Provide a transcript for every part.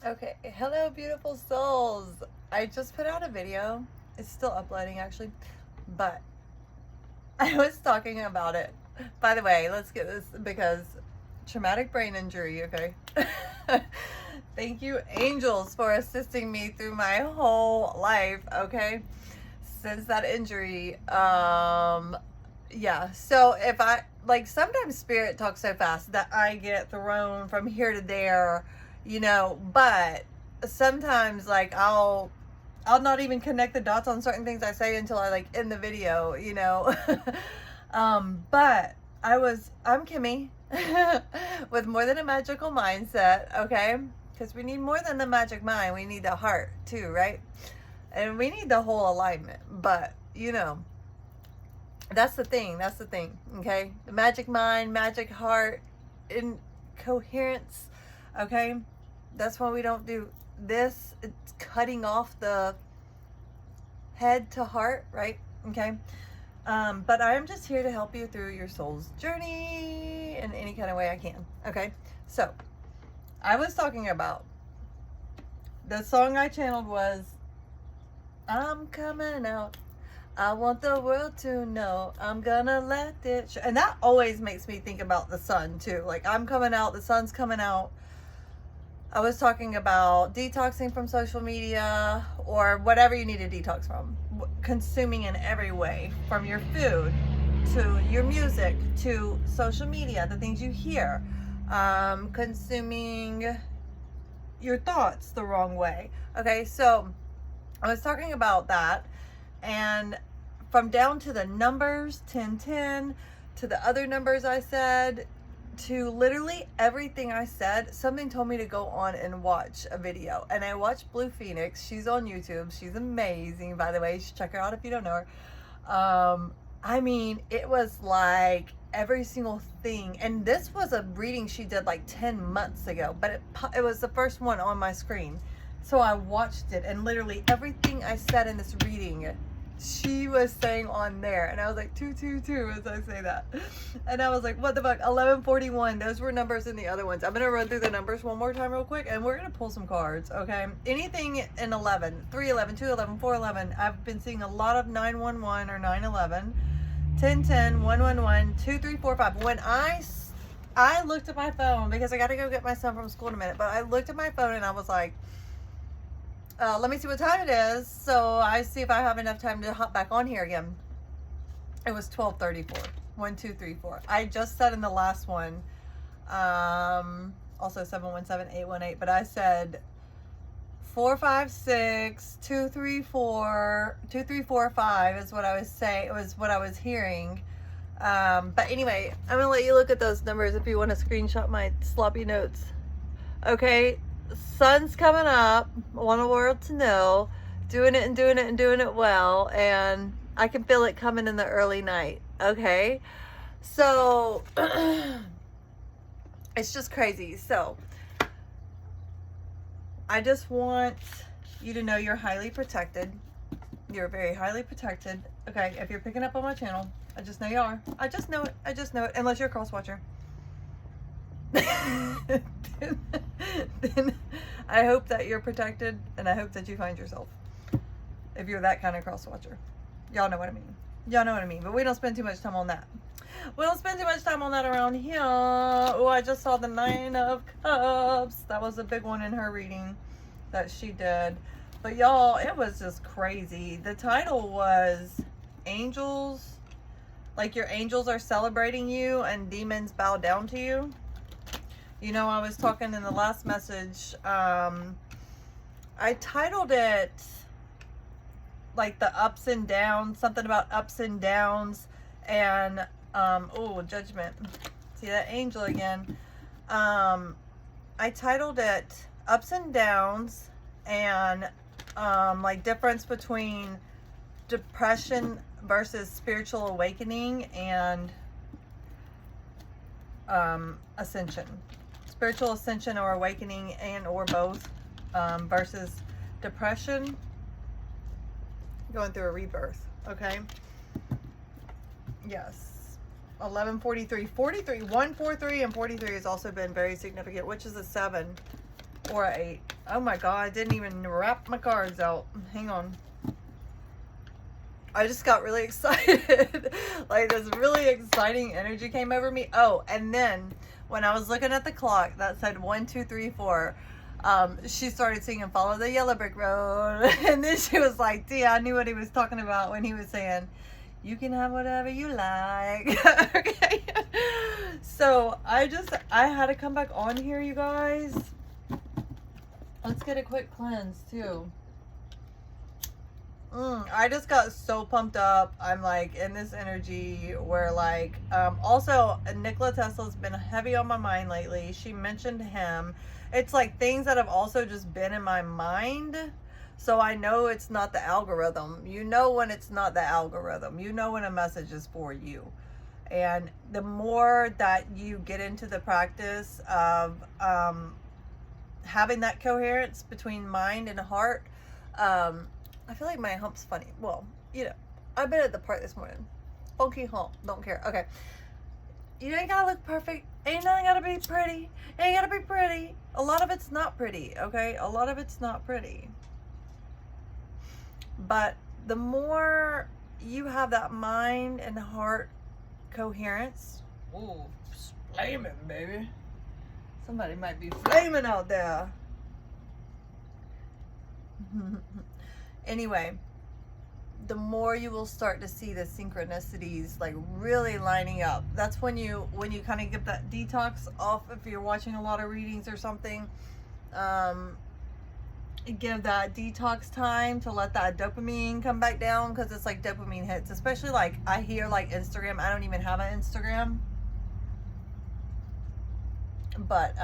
Okay, hello beautiful souls. I just put out a video. It's still uploading actually, but I was talking about it. By the way, let's get this because traumatic brain injury, okay? Thank you, angels, for assisting me through my whole life, okay? Since that injury. Yeah. So if I like sometimes spirit talks so fast that I get thrown from here to there, but sometimes like I'll not even connect the dots on certain things I say until I like end the video. But I'm Kimmy with more than a magical mindset, okay? Because we need more than the magic mind. We need the heart too, right? And we need the whole alignment. But that's the thing. That's the thing. Okay, the magic mind, magic heart, in coherence. Okay, that's why we don't do this. It's cutting off the head to heart, right? Okay. But I'm just here to help you through your soul's journey in any kind of way I can. Okay. So I was talking about the song I channeled was I'm coming out. I want the world to know I'm gonna let it show. And that always makes me think about the sun too. Like I'm coming out, the sun's coming out. I was talking about detoxing from social media or whatever you need to detox from. Consuming in every way, from your food to your music to social media, the things you hear. Consuming your thoughts the wrong way. Okay, so I was talking about that, and from down to the numbers 1010 to the other numbers I said to literally everything I said, something told me to go on and watch a video. And I watched Blue Phoenix. She's on YouTube. She's amazing, by the way. You should check her out if you don't know her. I mean, it was like every single thing. And this was a reading she did like 10 months ago, but it was the first one on my screen. So I watched it, and literally everything I said in this reading, she was saying on there. And I was like 222 as I say that, and I was like, what the fuck. 1141, those were numbers in the other ones. I'm gonna run through the numbers one more time real quick, and we're gonna pull some cards. Okay, anything in 11, 311, 211, 411. I've been seeing a lot of 911 or 911, 1010, 111, 2345. When I looked at my phone because I gotta go get my son from school in a minute, but I looked at my phone and I was like, let me see what time it is, so I see if I have enough time to hop back on here again. It was 12:34. 1, 2, 3, 4. I just said in the last one, also 717 818, but I said 456 234 2345 is what I was saying. It was what I was hearing. But anyway, I'm gonna let you look at those numbers if you want to screenshot my sloppy notes. Okay, sun's coming up. I want the world to know. Doing it and doing it and doing it well. And I can feel it coming in the early night. Okay, so it's just crazy. So I just want you to know you're highly protected. You're very highly protected. Okay, if you're picking up on my channel, I just know you are. I just know it. I just know it. Unless you're a cross watcher. then I hope that you're protected, and I hope that you find yourself, if you're that kind of cross watcher. Y'all know what I mean. Y'all know what I mean. But we don't spend too much time on that. We don't spend too much time on that around here. Oh, I just saw the 9 of Cups. That was a big one in her reading that she did. But y'all, it was just crazy. The title was Angels, like your angels are celebrating you and demons bow down to you. I was talking in the last message, I titled it like the ups and downs, something about ups and downs, and judgment. See that angel again. I titled it ups and downs, and like difference between depression versus spiritual awakening, and ascension. Spiritual ascension or awakening, and or both, versus depression, going through a rebirth. Okay, yes. 1143, 43, 143 and 43 has also been very significant, which is a 7. or an 8. Oh my god, I didn't even wrap my cards out. Hang on. I just got really excited. Like, this really exciting energy came over me. Oh, and then when I was looking at the clock that said 1, 2, 3, 4, she started singing Follow the Yellow Brick Road. And then she was like, "Dee, I knew what he was talking about when he was saying, you can have whatever you like." Okay. So I had to come back on here, you guys. Let's get a quick cleanse too. I just got so pumped up. I'm like in this energy where like, also Nikola Tesla's been heavy on my mind lately. She mentioned him. It's like things that have also just been in my mind. So I know it's not the algorithm. You know when it's not the algorithm. You know when a message is for you. And the more that you get into the practice of having that coherence between mind and heart, I feel like my hump's funny. Well, you know, I've been at the park this morning. Funky hump. Don't care. Okay. You ain't gotta look perfect. Ain't nothing gotta be pretty. Ain't gotta be pretty. A lot of it's not pretty, okay? A lot of it's not pretty. But the more you have that mind and heart coherence. Ooh, flaming, baby. Somebody might be flaming out there. Anyway, the more you will start to see the synchronicities like really lining up. That's when you kind of get that detox off. If you're watching a lot of readings or something, give that detox time to let that dopamine come back down, because it's like dopamine hits, especially like I hear like Instagram. I don't even have an Instagram, but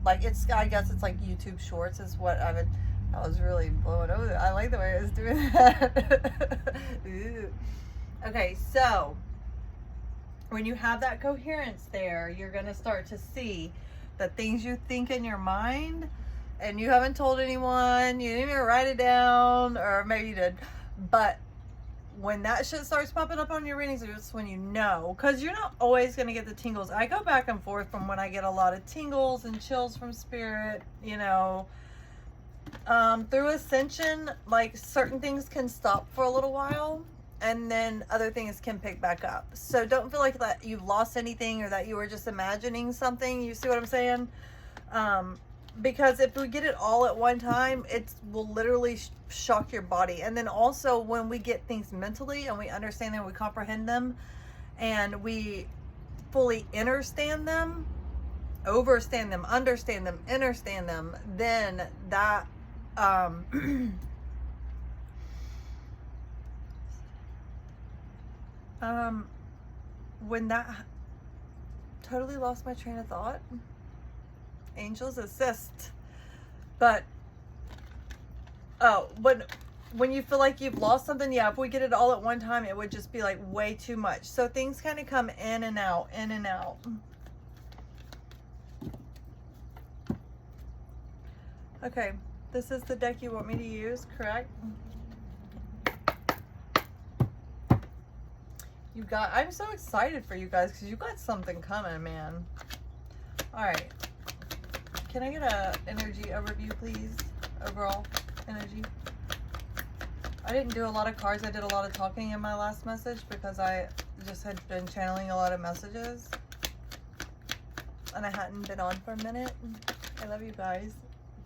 like I guess it's like YouTube Shorts is what I would. I was really blowing over. I like the way I was doing that. Okay, so when you have that coherence there, you're going to start to see the things you think in your mind and you haven't told anyone, you didn't even write it down, or maybe you did, but when that shit starts popping up on your readings, it's when you know, because you're not always going to get the tingles. I go back and forth from when I get a lot of tingles and chills from spirit, you know. Through ascension, like certain things can stop for a little while and then other things can pick back up. So don't feel like that you've lost anything or that you were just imagining something. You see what I'm saying? Because if we get it all at one time, it will literally shock your body. And then also when we get things mentally and we understand them, we comprehend them, and we fully understand them, understand them, understand them, then that when that totally lost my train of thought. Angels assist. But when you feel like you've lost something, yeah, if we get it all at one time, it would just be like way too much. So things kind of come in and out, in and out. Okay, this is the deck you want me to use, correct? I'm so excited for you guys because you got something coming, man. All right. Can I get a energy overview, please? Overall energy. I didn't do a lot of cards. I did a lot of talking in my last message because I just had been channeling a lot of messages. And I hadn't been on for a minute. I love you guys.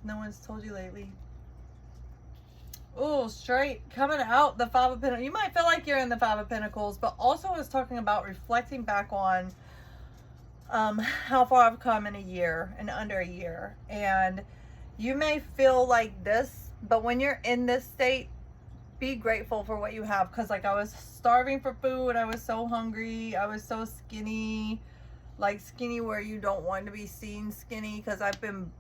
No one's told you lately. Oh, straight coming out the Five of Pentacles. You might feel like you're in the Five of Pentacles, but also I was talking about reflecting back on how far I've come in a year, in under a year. And you may feel like this, but when you're in this state, be grateful for what you have. Because like I was starving for food. I was so hungry. I was so skinny. Like skinny where you don't want to be seen skinny. Because I've been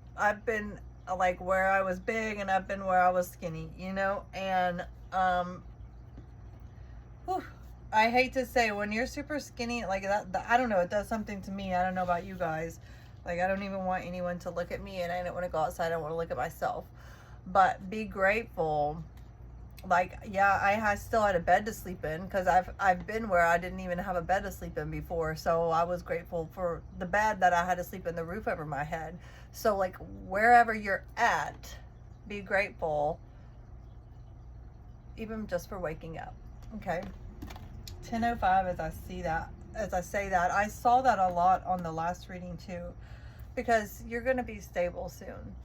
like where I was big and I've been where I was skinny, you know. And I hate to say, when you're super skinny like that, I don't know, it does something to me. I don't know about you guys. Like I don't even want anyone to look at me, and I don't want to go outside. I don't want to look at myself. But be grateful Like, yeah, still had a bed to sleep in, because I've been where I didn't even have a bed to sleep in before. So I was grateful for the bed that I had to sleep in, the roof over my head. So like, wherever you're at, be grateful, even just for waking up. Okay. 10:05, as I say that, I saw that a lot on the last reading too, because you're going to be stable soon.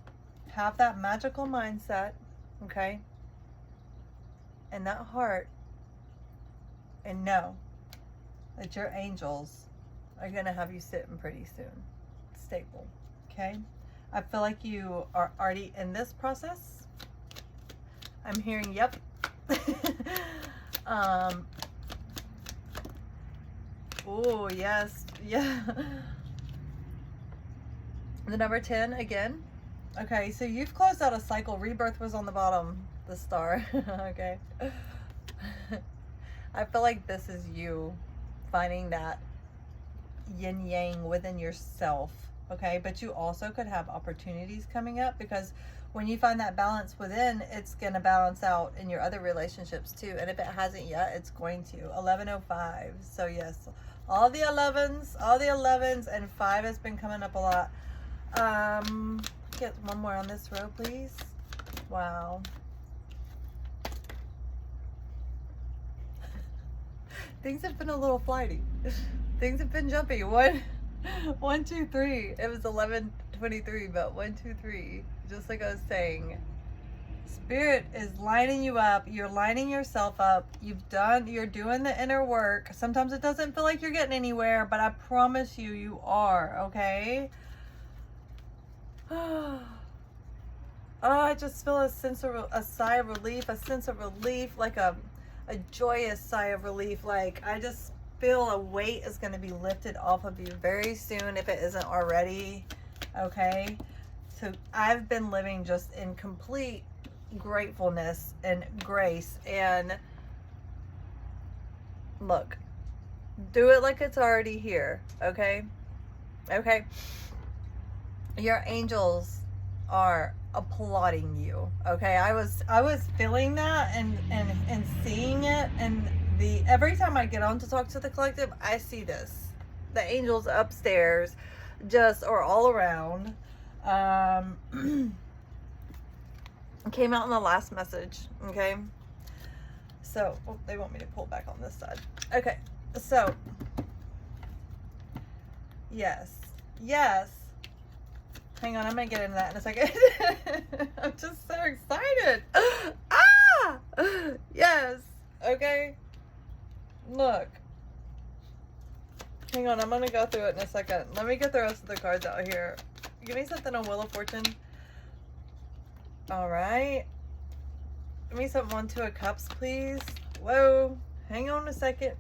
Have that magical mindset, okay? And that heart, and know that your angels are going to have you sitting pretty soon. Stable, okay? I feel like you are already in this process. I'm hearing yep. Oh, yes. Yeah. The number 10 again. Okay, so you've closed out a cycle. Rebirth was on the bottom, the star. Okay. I feel like this is you finding that yin yang within yourself. Okay, but you also could have opportunities coming up, because when you find that balance within, it's going to balance out in your other relationships too. And if it hasn't yet, it's going to. 11:05. So yes, all the 11s, and 5 has been coming up a lot. Get one more on this row, please. Wow. Things have been a little flighty. Things have been jumpy. 1, 2, 3. It was 11:23, but 1, 2, 3. Just like I was saying, Spirit is lining you up. You're lining yourself up. You're doing the inner work. Sometimes it doesn't feel like you're getting anywhere, but I promise you, you are, okay? Oh, I just feel a sigh of relief, like a joyous sigh of relief. Like, I just feel a weight is going to be lifted off of you very soon, if it isn't already, okay? So I've been living just in complete gratefulness and grace, and look, do it like it's already here, okay? Okay? Your angels are applauding you, okay? I was feeling that and seeing it, and every time I get on to talk to the collective, I see this. The angels upstairs just are all around. Came out in the last message, okay? So, they want me to pull back on this side. Okay, so, yes. Hang on, I'm gonna get into that in a second. I'm just so excited. Ah! Yes, okay. Look. Hang on, I'm gonna go through it in a second. Let me get the rest of the cards out here. Give me something on Wheel of Fortune. All right. Give me something on Two of Cups, please. Whoa. Hang on a second.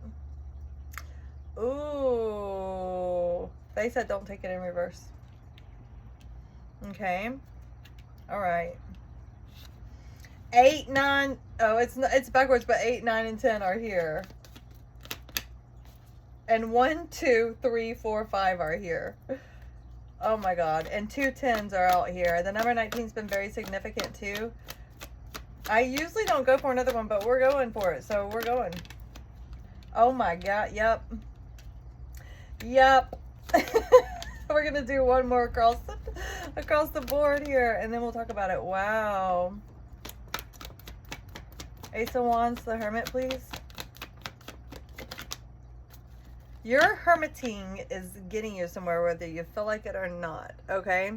Ooh. They said don't take it in reverse. Okay. All right. 8, 9. Oh, it's backwards, but 8, 9, and 10 are here. And 1, 2, 3, 4, 5 are here. Oh my God. And 2 10s are out here. The number 19's been very significant too. I usually don't go for another one, but we're going for it. So we're going. Oh my God. Yep. We're going to do one more across the board here, and then we'll talk about it. Wow. Ace of Wands, the Hermit, please. Your hermiting is getting you somewhere, whether you feel like it or not, okay?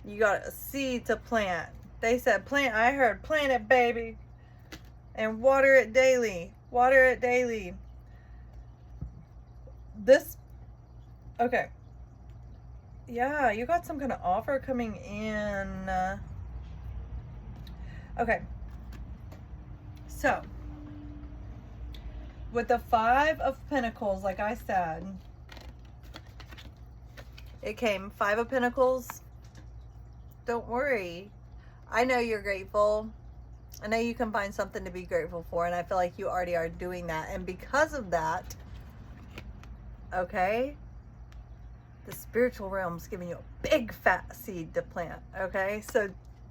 You got a seed to plant. They said plant. I heard plant it, baby. And water it daily. Water it daily. Okay. Yeah, you got some kind of offer coming in. Okay. So, with the 5 of Pentacles, like I said, it came 5 of Pentacles. Don't worry. I know you're grateful. I know you can find something to be grateful for, and I feel like you already are doing that. And because of that, okay, the spiritual realm's giving you a big fat seed to plant, okay? So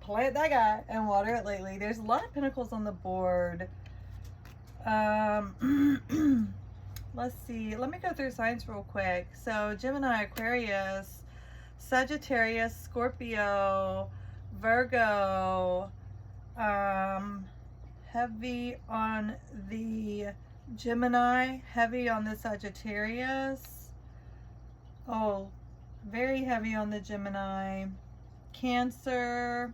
plant that guy and water it lately. There's a lot of pentacles on the board. Let's see. Let me go through signs real quick. So Gemini, Aquarius, Sagittarius, Scorpio, Virgo, heavy on the Gemini, heavy on the Sagittarius. Oh, very heavy on the Gemini. Cancer,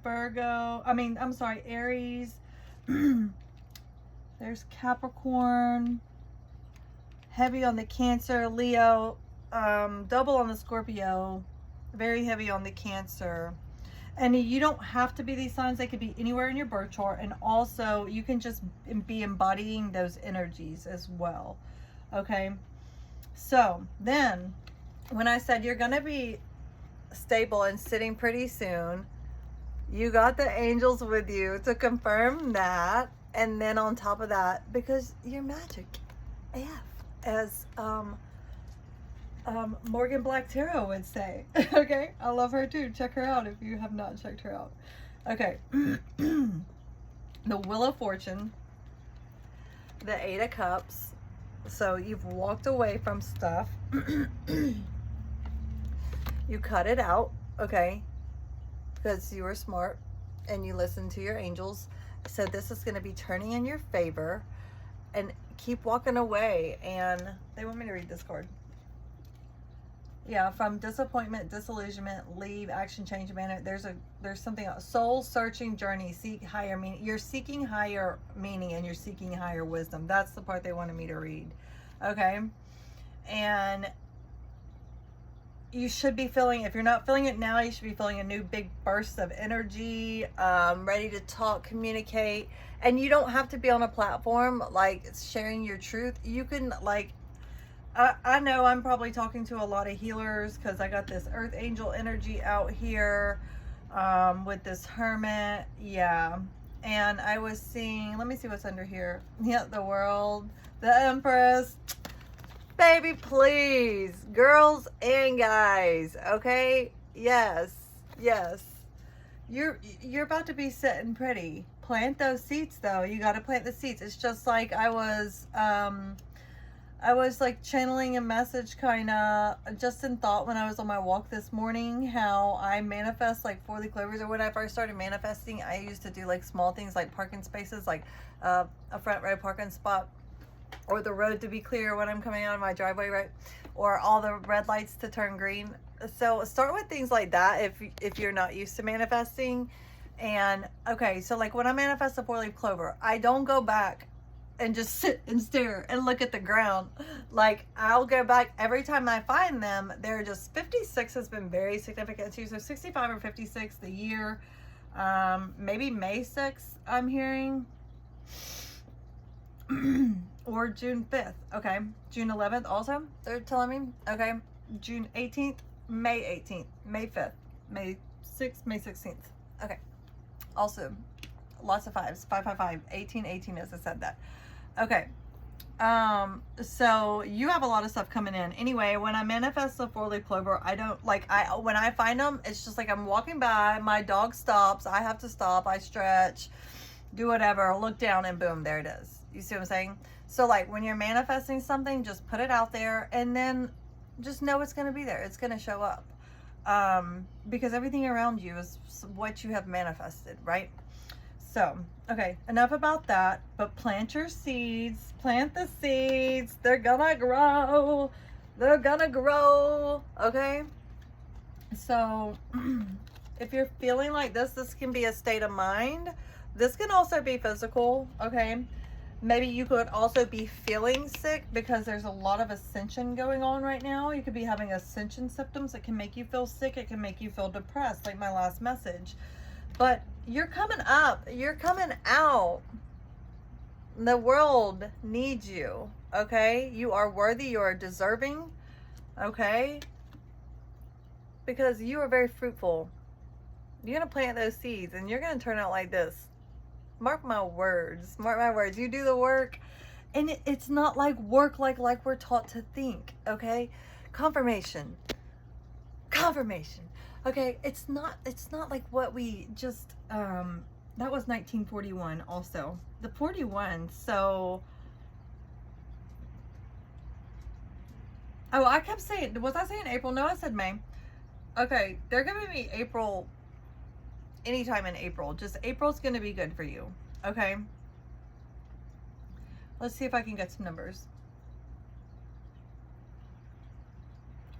Virgo, I'm sorry, Aries. There's Capricorn, heavy on the Cancer, Leo, double on the Scorpio, very heavy on the Cancer. And you don't have to be these signs. They could be anywhere in your birth chart. And also you can just be embodying those energies as well. Okay. So then when I said you're going to be stable and sitting pretty soon, you got the angels with you to confirm that. And then on top of that, because you're magic AF, as Morgan Black Tarot would say. Okay, I love her too. Check her out if you have not checked her out. Okay. The Wheel of Fortune, the Eight of Cups. So you've walked away from stuff. You cut it out, okay, because you were smart and you listened to your angels. So this is going to be turning in your favor, and keep walking away. And they want me to read this card. Yeah, from disappointment, disillusionment, leave, action, change, abandonment. There's something else. Soul searching journey, seek higher meaning. You're seeking higher meaning and you're seeking higher wisdom. That's the part they wanted me to read. Okay. And you should be feeling, if you're not feeling it now, you should be feeling a new big burst of energy, ready to talk, communicate. And you don't have to be on a platform like sharing your truth. You can, like, I know I'm probably talking to a lot of healers because I got this earth angel energy out here with this hermit. Yeah. And I was seeing, let me see what's under here. Yeah, the World, the Empress. Baby, please, girls and guys, okay? Yes, yes. You're about to be sitting pretty. Plant those seeds, though. You got to plant the seeds. It's just like I was like channeling a message kind of just in thought when I was on my walk this morning, how I manifest like 4-leaf clovers. Or when I first started manifesting, I used to do like small things like parking spaces, like a front row parking spot, or the road to be clear when I'm coming out of my driveway, right? Or all the red lights to turn green. So start with things like that if you're not used to manifesting. And okay, so like when I manifest a 4-leaf clover, I don't go back and just sit and stare and look at the ground. Like, I'll go back every time I find them. They're just, 56 has been very significant too. So 65 or 56 the year, maybe May 6th I'm hearing. Or June 5th. Okay. June 11th also, they're telling me. Okay. June 18th, May 18th, May 5th, May 6th, May 16th. Okay. Also, lots of fives. 555, 1818 as I said that. Okay. So you have a lot of stuff coming in. Anyway, when I manifest the 4-leaf clover, I don't like, when I find them, it's just like I'm walking by, my dog stops, I have to stop, I stretch, do whatever, look down, and boom, there it is. You see what I'm saying? So like when you're manifesting something, just put it out there and then just know it's going to be there. It's going to show up. Because everything around you is what you have manifested, right? So, okay, enough about that, but plant your seeds, plant the seeds. They're gonna grow. They're gonna grow. Okay. So if you're feeling like this can be a state of mind. This can also be physical. Okay. Maybe you could also be feeling sick because there's a lot of ascension going on right now. You could be having ascension symptoms. It can make you feel sick. It can make you feel depressed, like my last message. But you're coming up. You're coming out. The world needs you. Okay? You are worthy. You are deserving. Okay? Because you are very fruitful. You're going to plant those seeds and you're going to turn out like this. Mark my words. Mark my words. You do the work. And it's not like work like we're taught to think. Okay? Confirmation. Confirmation. Okay, it's not like what we just that was 1941 also. The 41. So oh, I kept saying, was I saying April? No, I said May. Okay, they're giving me April anytime in April. Just April's going to be good for you. Okay? Let's see if I can get some numbers.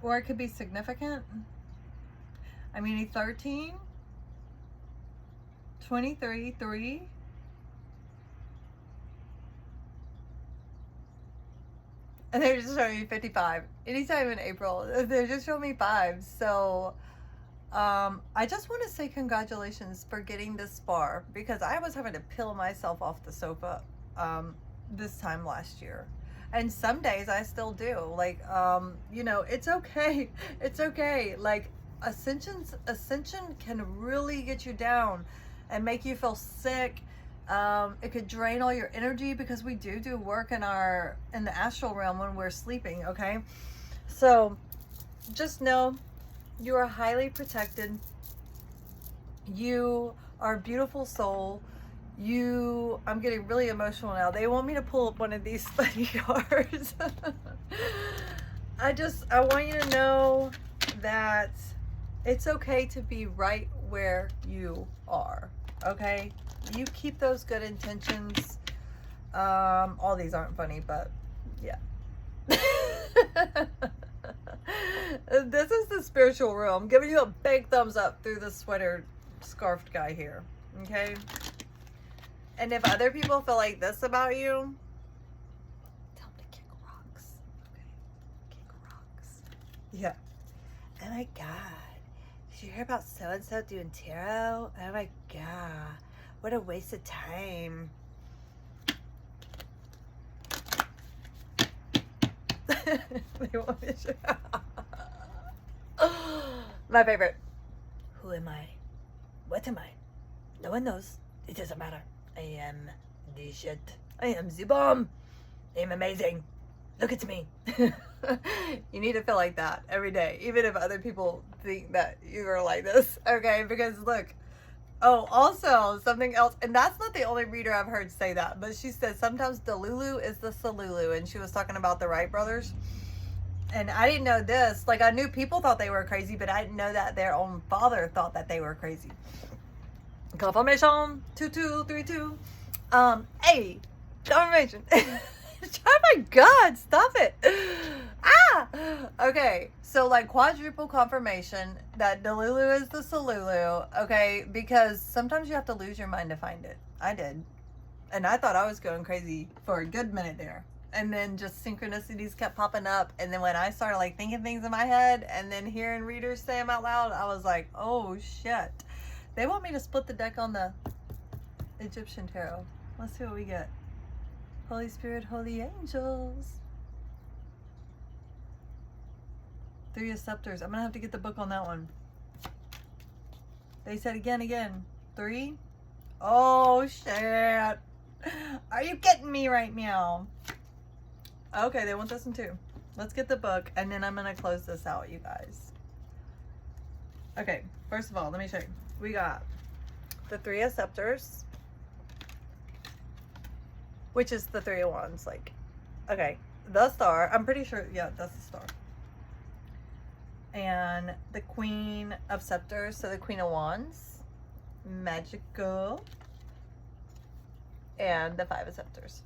Or it could be significant. I mean, 13, 23, 3. And they're just showing me 55. Anytime in April. They're just showing me 5. So, I just want to say congratulations for getting this far. Because I was having to peel myself off the sofa this time last year. And some days I still do. Like, you know, it's okay. It's okay. Like, ascension can really get you down and make you feel sick. It could drain all your energy because we do work in the astral realm when we're sleeping. Okay, so just know you are highly protected. You are a beautiful soul. I'm getting really emotional now. They want me to pull up one of these funny cards. I want you to know that it's okay to be right where you are. Okay, you keep those good intentions. All these aren't funny, but yeah. This is the spiritual realm. I'm giving you a big thumbs up through the sweater scarfed guy here. Okay, and if other people feel like this about you, tell them to kick rocks. Okay, kick rocks. Yeah. Oh my god, did you hear about so and so doing tarot? Oh my god, what a waste of time. They want me to my favorite. Who am I? What am I? No one knows. It doesn't matter. I am the shit. I am the bomb. I am amazing. Look at me. You need to feel like that every day, even if other people think that you are like this. Okay, because look. Oh, also something else, and that's not the only reader I've heard say that, but she said sometimes Delulu is the Salulu, and she was talking about the Wright brothers. And I didn't know this. Like, I knew people thought they were crazy, but I didn't know that their own father thought that they were crazy. Confirmation 2232. Hey, confirmation. Oh my god, stop it. Ah! Okay, so like quadruple confirmation that Delulu is the Salulu, okay? Because sometimes you have to lose your mind to find it. I did. And I thought I was going crazy for a good minute there. And then just synchronicities kept popping up. And then when I started like thinking things in my head and then hearing readers say them out loud, I was like, oh shit. They want me to split the deck on the Egyptian tarot. Let's see what we get. Holy Spirit, Holy Angels. 3 of Scepters. I'm going to have to get the book on that one. They said again. 3. Oh, shit. Are you getting me right now? Okay, they want this one too. Let's get the book, and then I'm going to close this out, you guys. Okay, first of all, let me show you. We got the 3 of Scepters, which is the 3 of Wands. Like, okay, the Star. I'm pretty sure, yeah, that's the Star. And the Queen of Scepters, so the Queen of Wands, magical, and the 5 of Scepters.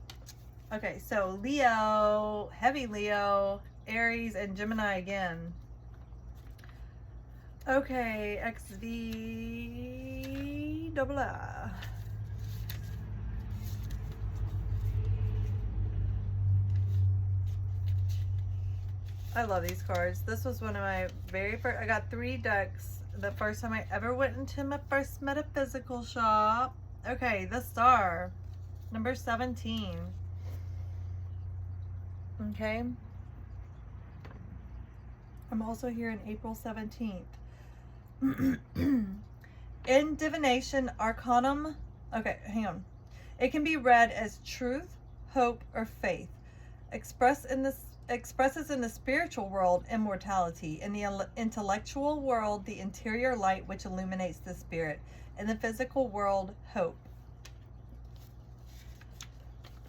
Okay, so Leo, heavy Leo, Aries, and Gemini again. Okay, XV double I. I love these cards. This was one of my very first, I got 3 decks the first time I ever went into my first metaphysical shop. Okay, the Star, number 17. Okay. I'm also here in April 17th. In Divination Arcanum, okay, hang on. It can be read as truth, hope, or faith. Expressed in this expresses in the spiritual world immortality, in the intellectual world the interior light which illuminates the spirit, in the physical world hope.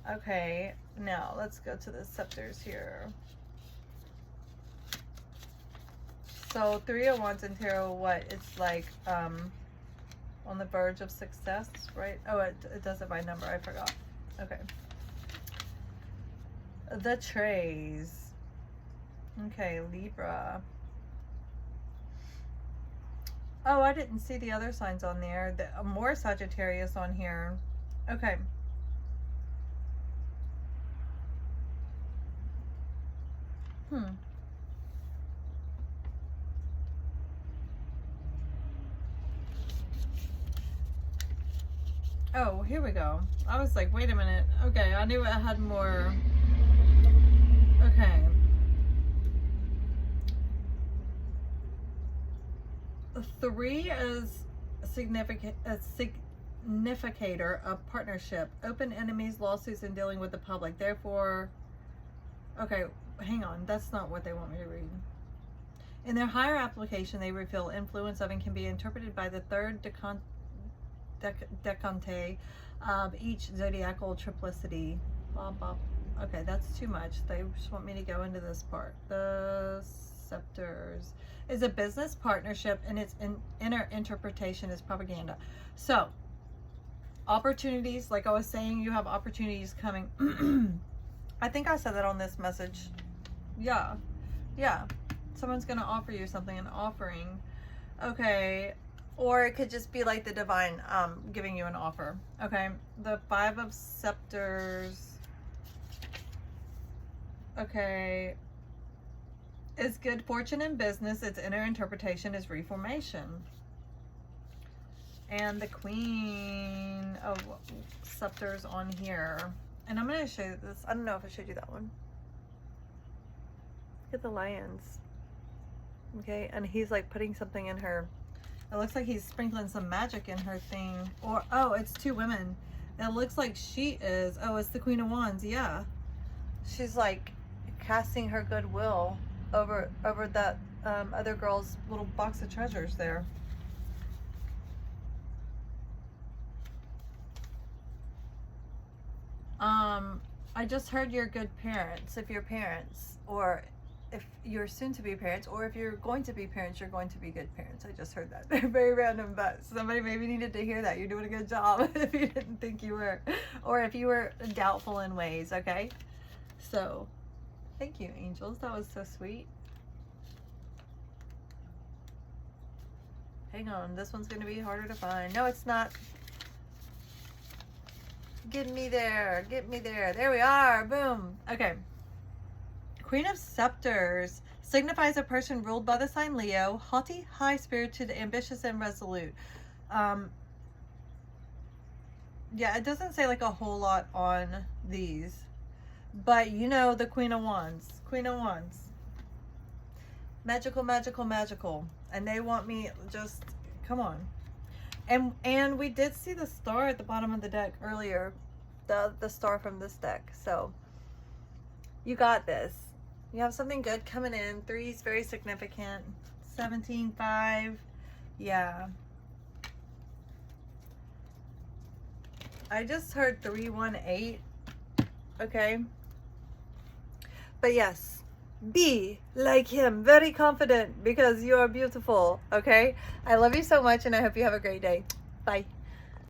Okay, now let's go to the scepters here. So 3 of Wands in tarot, what? It's like on the verge of success, right? Oh, it does it by number. I forgot. Okay. The trays. Okay, Libra. Oh, I didn't see the other signs on there. More Sagittarius on here. Okay. Oh, here we go. I was like, wait a minute. Okay, I knew it had more. Okay. 3 is a significator of partnership, open enemies, lawsuits, and dealing with the public. Therefore, okay, hang on. That's not what they want me to read. In their higher application, they reveal influence of and can be interpreted by the third decante of each zodiacal triplicity. Okay, that's too much. They just want me to go into this part. The scepters is a business partnership, and its inner interpretation is propaganda. So, opportunities, like I was saying, you have opportunities coming. I think I said that on this message. Yeah. Someone's going to offer you something, an offering. Okay. Or it could just be like the divine giving you an offer. Okay. The 5 of scepters. Okay. Is good fortune in business. Its inner interpretation is reformation. And the Queen of Scepters on here. And I'm going to show you this. I don't know if I showed you that one. Look at the lions. Okay. And he's like putting something in her. It looks like he's sprinkling some magic in her thing. Or, oh, it's 2 women. It looks like she is. Oh, it's the Queen of Wands. Yeah. She's like casting her goodwill over that other girl's little box of treasures there. I just heard you're good parents. If you're parents, or if you're soon to be parents, or if you're going to be parents, you're going to be good parents. I just heard that. Very random, but somebody maybe needed to hear that. You're doing a good job if you didn't think you were, or if you were doubtful in ways. Okay, so thank you, angels. That was so sweet. Hang on, this one's going to be harder to find. No, it's not. Get me there. Get me there. There we are. Boom. Okay. Queen of Scepters signifies a person ruled by the sign Leo, haughty, high-spirited, ambitious, and resolute. Yeah, it doesn't say like a whole lot on these. But you know the Queen of Wands. Queen of Wands. Magical, magical, magical. And they want me just, come on. And we did see the star at the bottom of the deck earlier. The star from this deck. So, you got this. You have something good coming in. 3 is very significant. 17, 5. Yeah. I just heard 3, 1, 8. Okay. But yes. Be like him. Very confident because you are beautiful. Okay. I love you so much and I hope you have a great day. Bye.